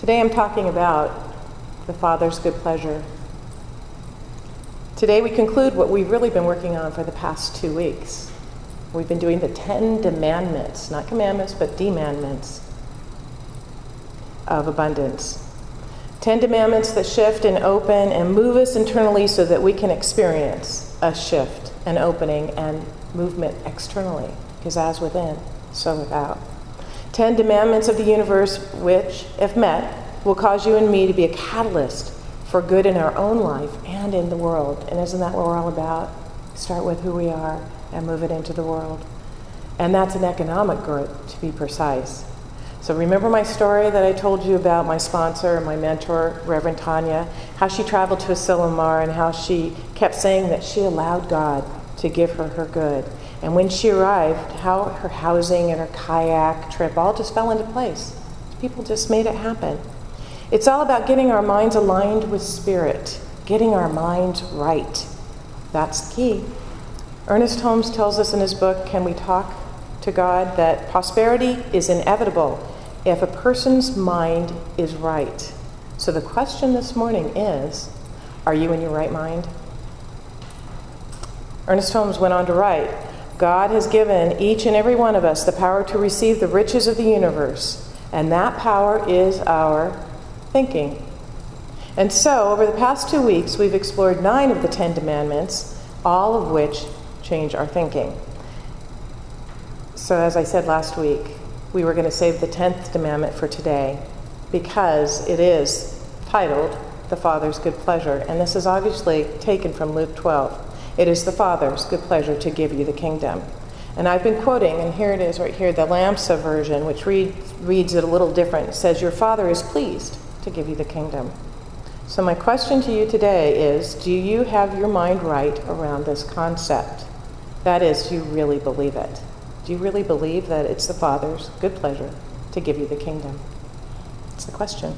Today I'm talking about the Father's good pleasure. Today we conclude what we've really been working on for the past 2 weeks. We've been doing the 10 demandments, not commandments, but demandments of abundance. 10 demandments that shift and open and move us internally so that we can experience a shift, an opening, and movement externally. Because as within, so without. 10 demandments of the universe which, if met, will cause you and me to be a catalyst for good in our own life and in the world. And isn't that what we're all about? Start with who we are and move it into the world. And that's an economic growth, to be precise. So remember my story that I told you about my sponsor and my mentor, Reverend Tanya, how she traveled to Asilomar and how she kept saying that she allowed God to give her her good. And when she arrived, how her housing and her kayak trip all just fell into place. People just made it happen. It's all about getting our minds aligned with spirit, getting our minds right. That's the key. Ernest Holmes tells us in his book, Can We Talk to God, that prosperity is inevitable if a person's mind is right. So the question this morning is, are you in your right mind? Ernest Holmes went on to write, God has given each and every one of us the power to receive the riches of the universe, and that power is our thinking. And so, over the past 2 weeks, we've explored 9 of the 10 demandments, all of which change our thinking. So, as I said last week, we were going to save the 10th demandment for today because it is titled The Father's Good Pleasure, and this is obviously taken from Luke 12. It is the Father's good pleasure to give you the kingdom. And I've been quoting, and here it is right here, the Lamsa version, which reads it a little different. It says, your Father is pleased to give you the kingdom. So my question to you today is, do you have your mind right around this concept? That is, do you really believe it? Do you really believe that it's the Father's good pleasure to give you the kingdom? That's the question.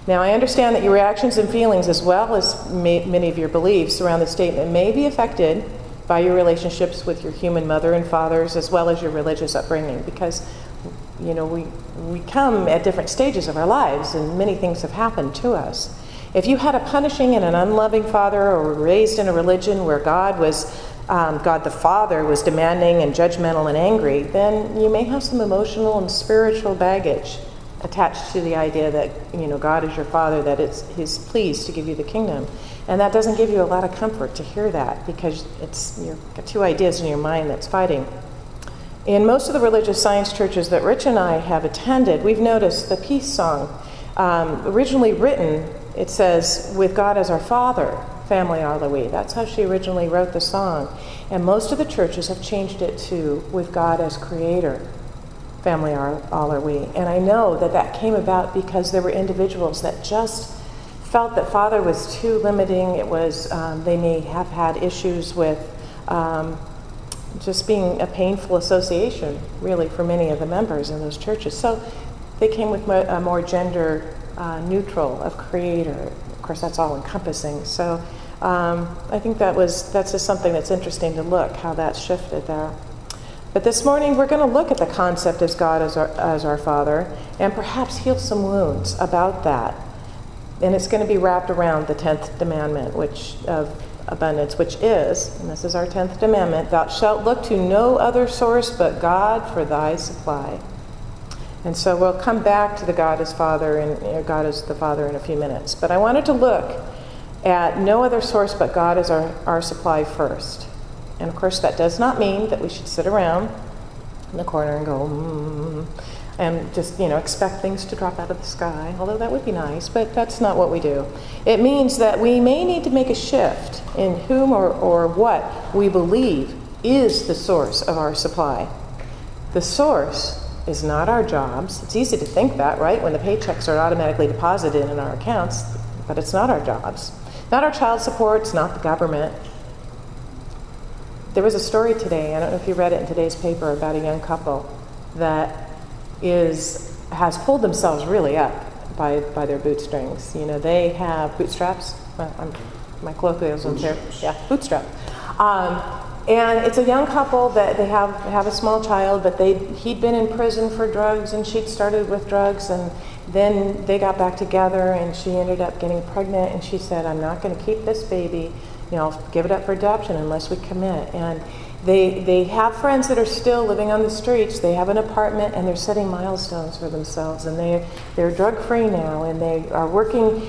Now, I understand that your reactions and feelings, as well as many of your beliefs around the statement, may be affected by your relationships with your human mother and fathers, as well as your religious upbringing, because, you know, we come at different stages of our lives, and many things have happened to us. If you had a punishing and an unloving father, or were raised in a religion where God the Father was demanding and judgmental and angry, then you may have some emotional and spiritual baggage attached to the idea that, you know, God is your Father, that He's pleased to give you the kingdom. And that doesn't give you a lot of comfort to hear that, because you've got 2 ideas in your mind that's fighting. In most of the religious science churches that Rich and I have attended, we've noticed the peace song, originally written, it says, with God as our Father, family are we. That's how she originally wrote the song. And most of the churches have changed it to, with God as Creator, family all are we. And I know that came about because there were individuals that just felt that Father was too limiting. It was, they may have had issues with just being a painful association, really, for many of the members in those churches. So they came with a more gender neutral of Creator. Of course, that's all encompassing. So I think that's just something that's interesting to look, how that's shifted there. But this morning, we're going to look at the concept as God as our Father, and perhaps heal some wounds about that. And it's going to be wrapped around the 10th demandment, of abundance, which is, and this is our 10th demandment, thou shalt look to no other source but God for thy supply. And so we'll come back to the God as Father and God as the Father in a few minutes. But I wanted to look at no other source but God as our supply first. And of course, that does not mean that we should sit around in the corner and go, and just, expect things to drop out of the sky, although that would be nice, but that's not what we do. It means that we may need to make a shift in whom or what we believe is the source of our supply. The source is not our jobs. It's easy to think that, right, when the paychecks are automatically deposited in our accounts, but it's not our jobs. Not our child support, it's not the government. There was a story today, I don't know if you read it in today's paper, about a young couple that has pulled themselves really up by their bootstrings. They have bootstraps. My colloquialism here. Yeah, bootstrap. And it's a young couple that they have a small child, but he'd been in prison for drugs, and she'd started with drugs, and then they got back together, and she ended up getting pregnant, and she said, I'm not going to keep this baby, I'll give it up for adoption unless we commit. And they have friends that are still living on the streets. They have an apartment, and they're setting milestones for themselves, and they're drug-free now, and they are working,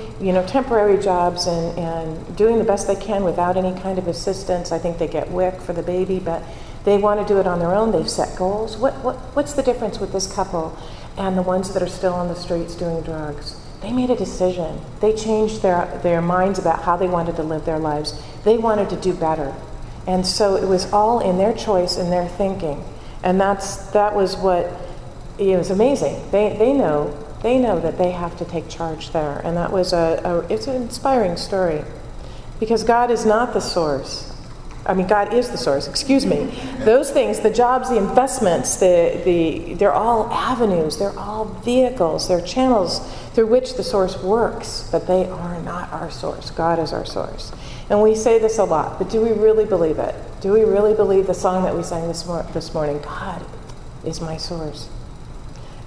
temporary jobs and doing the best they can without any kind of assistance. I think they get WIC for the baby, but they want to do it on their own. They've set goals. What's the difference with this couple and the ones that are still on the streets doing drugs? They made a decision. They changed their minds about how they wanted to live their lives. They wanted to do better. And so it was all in their choice and their thinking. And that was what, it was amazing. They know that they have to take charge there. And that was it's an inspiring story. Because God is not the source. God is the source, excuse me. Those things, the jobs, the investments, they're all avenues, they're all vehicles, they're channels through which the source works, but they are not our source. God is our source. And we say this a lot, but do we really believe it? Do we really believe the song that we sang this morning, God is my source?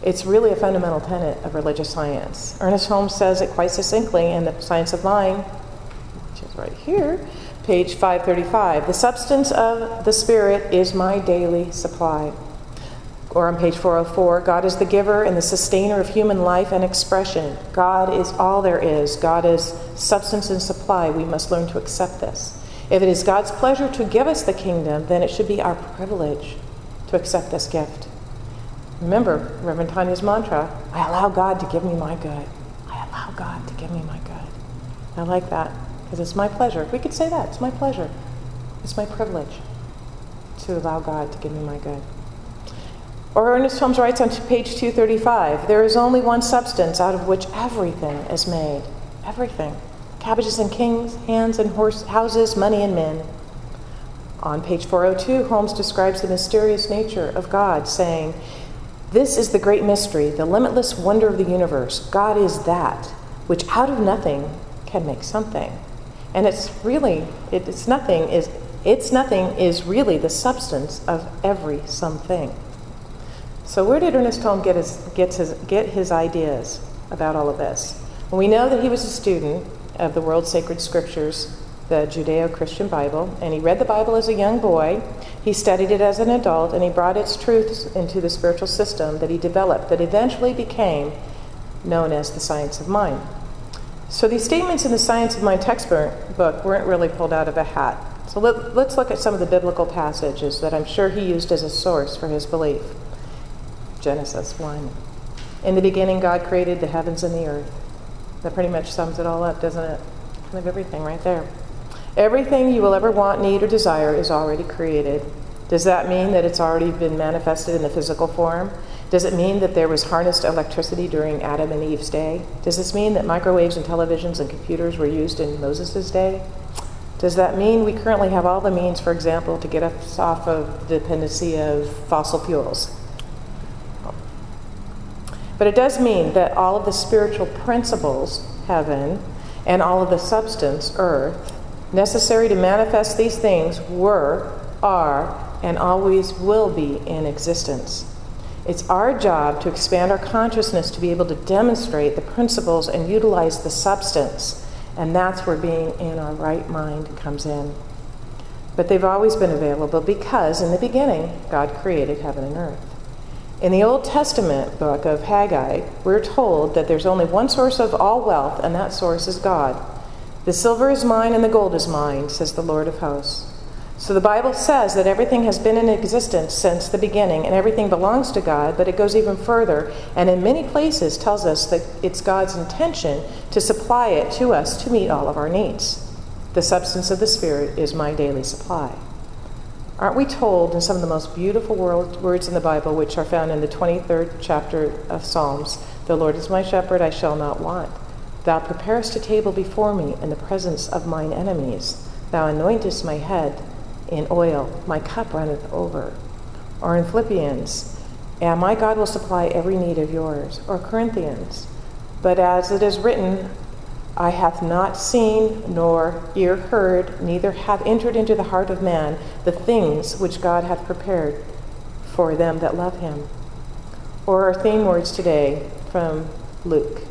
It's really a fundamental tenet of religious science. Ernest Holmes says it quite succinctly in The Science of Mind, which is right here, page 535. The substance of the Spirit is my daily supply. Or on page 404, God is the giver and the sustainer of human life and expression. God is all there is. God is substance and supply. We must learn to accept this. If it is God's pleasure to give us the kingdom, then it should be our privilege to accept this gift. Remember Reverend Tanya's mantra, I allow God to give me my good. I allow God to give me my good. I like that. Because it's my pleasure. We could say that. It's my pleasure. It's my privilege to allow God to give me my good. Or Ernest Holmes writes on page 235, there is only one substance out of which everything is made. Everything. Cabbages and kings, hands and houses, money and men. On page 402, Holmes describes the mysterious nature of God, saying, this is the great mystery, the limitless wonder of the universe. God is that which out of nothing can make something. And it's nothing is really the substance of every something. So where did Ernest Holmes get his ideas about all of this? Well, we know that he was a student of the world's sacred scriptures, the Judeo-Christian Bible, and he read the Bible as a young boy. He studied it as an adult, and he brought its truths into the spiritual system that he developed that eventually became known as the Science of Mind. So these statements in the Science of Mind textbook weren't really pulled out of a hat. So let's look at some of the biblical passages that I'm sure he used as a source for his belief. Genesis 1. In the beginning, God created the heavens and the earth. That pretty much sums it all up, doesn't it? Kind of everything right there. Everything you will ever want, need, or desire is already created. Does that mean that it's already been manifested in the physical form? Does it mean that there was harnessed electricity during Adam and Eve's day? Does this mean that microwaves and televisions and computers were used in Moses' day? Does that mean we currently have all the means, for example, to get us off of the dependency of fossil fuels? But it does mean that all of the spiritual principles, heaven, and all of the substance, earth, necessary to manifest these things were, are, and always will be in existence. It's our job to expand our consciousness to be able to demonstrate the principles and utilize the substance, and that's where being in our right mind comes in. But they've always been available because, in the beginning, God created heaven and earth. In the Old Testament book of Haggai, we're told that there's only one source of all wealth, and that source is God. The silver is mine and the gold is mine, says the Lord of hosts. So the Bible says that everything has been in existence since the beginning, and everything belongs to God, but it goes even further, and in many places tells us that it's God's intention to supply it to us to meet all of our needs. The substance of the Spirit is my daily supply. Aren't we told in some of the most beautiful words in the Bible, which are found in the 23rd chapter of Psalms, the Lord is my shepherd, I shall not want. Thou preparest a table before me in the presence of mine enemies. Thou anointest my head in oil, my cup runneth over. Or in Philippians, and my God will supply every need of yours. Or Corinthians, but as it is written, eye hath not seen, nor ear heard, neither hath entered into the heart of man the things which God hath prepared for them that love him. Or our theme words today from Luke.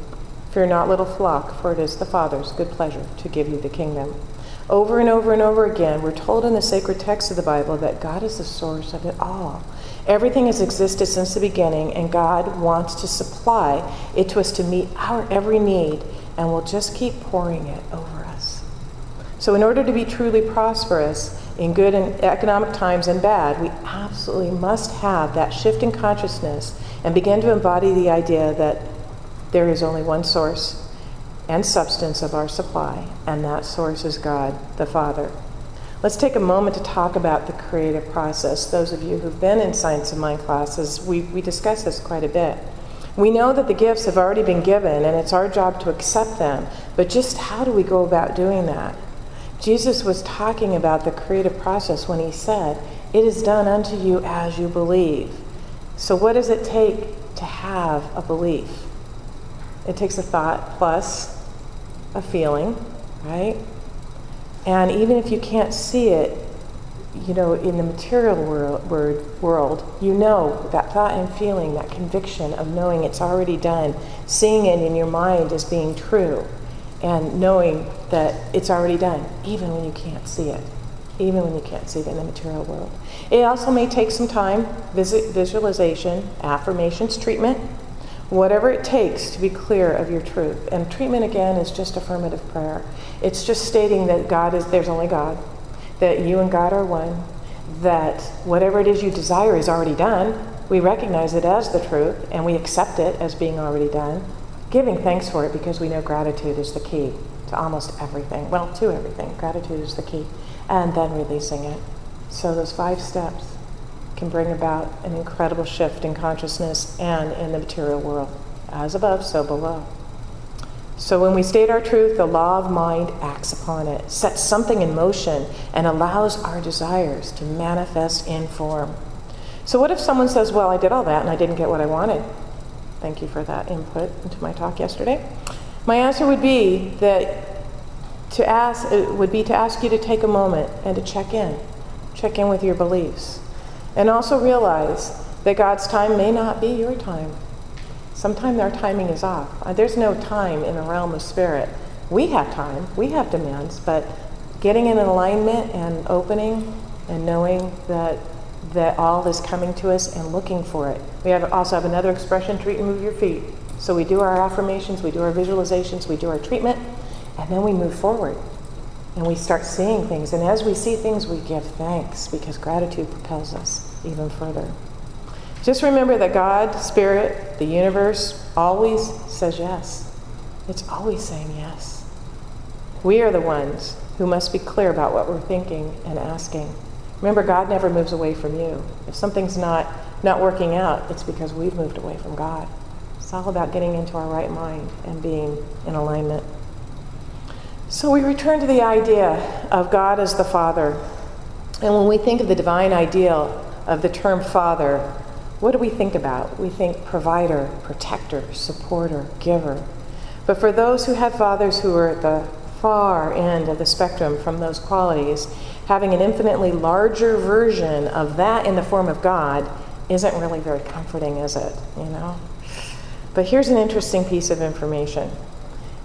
Fear not, little flock, for it is the Father's good pleasure to give you the kingdom. Over and over and over again, we're told in the sacred text of the Bible that God is the source of it all. Everything has existed since the beginning, and God wants to supply it to us to meet our every need, and will just keep pouring it over us. So in order to be truly prosperous in good and economic times and bad, we absolutely must have that shift in consciousness and begin to embody the idea that there is only one source and substance of our supply, and that source is God the Father. Let's take a moment to talk about the creative process. Those of you who've been in Science of Mind classes, we discuss this quite a bit. We know that the gifts have already been given, and it's our job to accept them, but just how do we go about doing that? Jesus was talking about the creative process when he said, "It is done unto you as you believe." So what does it take to have a belief? It takes a thought plus a feeling, right? And even if you can't see it, in the material world, that thought and feeling, that conviction of knowing it's already done, seeing it in your mind as being true, and knowing that it's already done, even when you can't see it, even when you can't see it in the material world. It also may take some time, visualization, affirmations, treatment, whatever it takes to be clear of your truth. And treatment, again, is just affirmative prayer. It's just stating that there's only God, that you and God are one, that whatever it is you desire is already done. We recognize it as the truth, and we accept it as being already done, giving thanks for it because we know gratitude is the key to almost everything. Well, to everything. Gratitude is the key. And then releasing it. So those 5 steps can bring about an incredible shift in consciousness and in the material world. As above, so below. So when we state our truth, the law of mind acts upon it, sets something in motion, and allows our desires to manifest in form. So what if someone says, well, I did all that and I didn't get what I wanted? Thank you for that input into my talk yesterday. My answer would be to ask you to take a moment and to check in with your beliefs. And also realize that God's time may not be your time. Sometimes our timing is off. There's no time in the realm of spirit. We have time, we have demands, but getting in alignment and opening and knowing that all is coming to us and looking for it. We also have another expression, treat and move your feet. So we do our affirmations, we do our visualizations, we do our treatment, and then we move forward. And we start seeing things. And as we see things, we give thanks because gratitude propels us even further. Just remember that God, Spirit, the universe, always says yes. It's always saying yes. We are the ones who must be clear about what we're thinking and asking. Remember, God never moves away from you. If something's not working out, it's because we've moved away from God. It's all about getting into our right mind and being in alignment. So we return to the idea of God as the Father. And when we think of the divine ideal of the term Father, what do we think about? We think provider, protector, supporter, giver. But for those who have fathers who are at the far end of the spectrum from those qualities, having an infinitely larger version of that in the form of God isn't really very comforting, is it? But here's an interesting piece of information.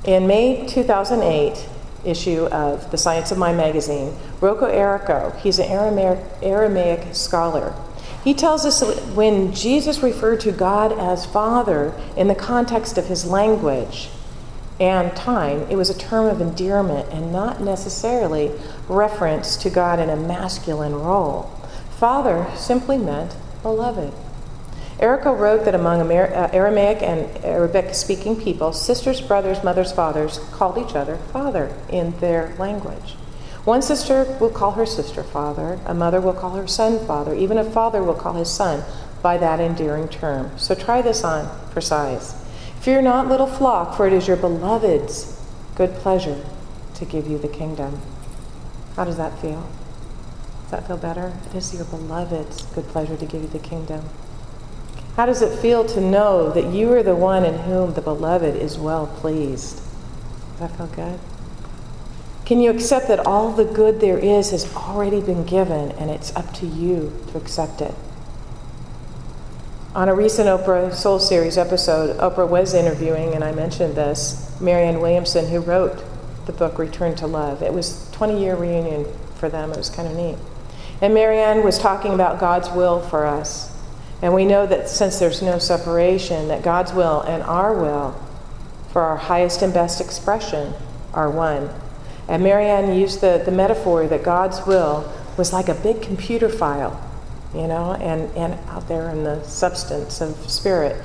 In May 2008 issue of the Science of Mind magazine, Rocco Errico, he's an Aramaic scholar. He tells us that when Jesus referred to God as Father in the context of his language and time, it was a term of endearment and not necessarily reference to God in a masculine role. Father simply meant beloved. Errico wrote that among Aramaic and Arabic-speaking people, sisters, brothers, mothers, fathers called each other father in their language. One sister will call her sister father, a mother will call her son father, even a father will call his son by that endearing term. So try this on for size. Fear not, little flock, for it is your beloved's good pleasure to give you the kingdom. How does that feel? Does that feel better? It is your beloved's good pleasure to give you the kingdom. How does it feel to know that you are the one in whom the beloved is well pleased? Does that feel good? Can you accept that all the good there is has already been given and it's up to you to accept it? On a recent Oprah Soul Series episode, Oprah was interviewing, and I mentioned this, Marianne Williamson, who wrote the book Return to Love. It was a 20-year reunion for them. It was kind of neat. And Marianne was talking about God's will for us. And we know that since there's no separation, that God's will and our will for our highest and best expression are one. And Marianne used the metaphor that God's will was like a big computer file, and out there in the substance of spirit,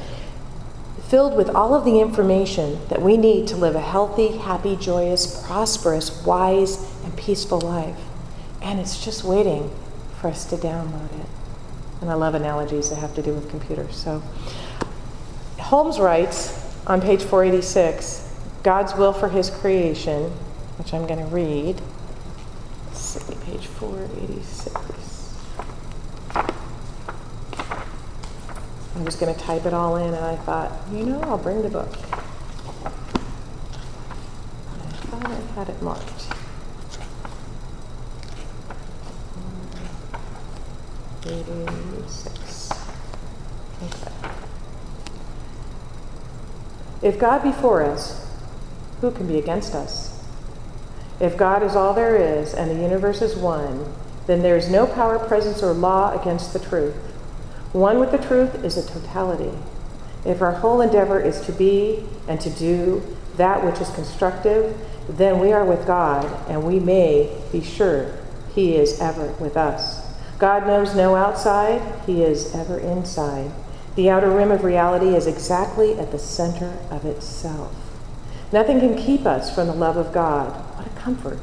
filled with all of the information that we need to live a healthy, happy, joyous, prosperous, wise, and peaceful life. And it's just waiting for us to download it. And I love analogies that have to do with computers. So Holmes writes on page 486, God's will for his creation, which I'm going to read. Let's see, page 486. I was going to type it all in, and I thought, I'll bring the book. I thought I had it marked. 86. Okay. If God be for us, who can be against us? If God is all there is, and the universe is one, then there is no power, presence, or law against the truth. One with the truth is a totality. If our whole endeavor is to be and to do that which is constructive, then we are with God, and we may be sure he is ever with us. God knows no outside, he is ever inside. The outer rim of reality is exactly at the center of itself. Nothing can keep us from the love of God. What a comfort.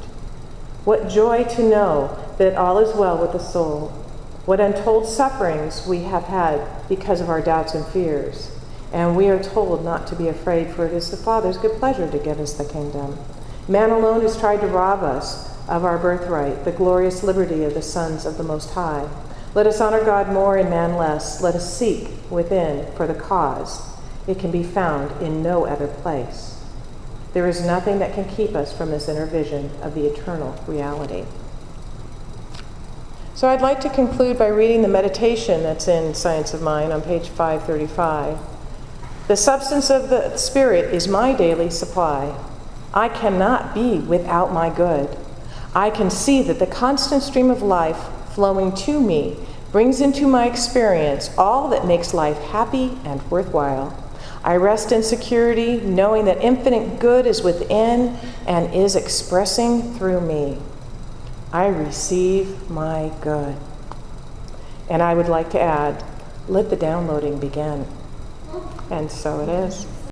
What joy to know that all is well with the soul. What untold sufferings we have had because of our doubts and fears. And we are told not to be afraid, for it is the Father's good pleasure to give us the kingdom. Man alone has tried to rob us of our birthright, the glorious liberty of the sons of the Most High. Let us honor God more and man less. Let us seek within for the cause. It can be found in no other place. There is nothing that can keep us from this inner vision of the eternal reality. So I'd like to conclude by reading the meditation that's in Science of Mind on page 535. The substance of the Spirit is my daily supply. I cannot be without my good. I can see that the constant stream of life flowing to me brings into my experience all that makes life happy and worthwhile. I rest in security, knowing that infinite good is within and is expressing through me. I receive my good. And I would like to add, let the downloading begin. And so it is.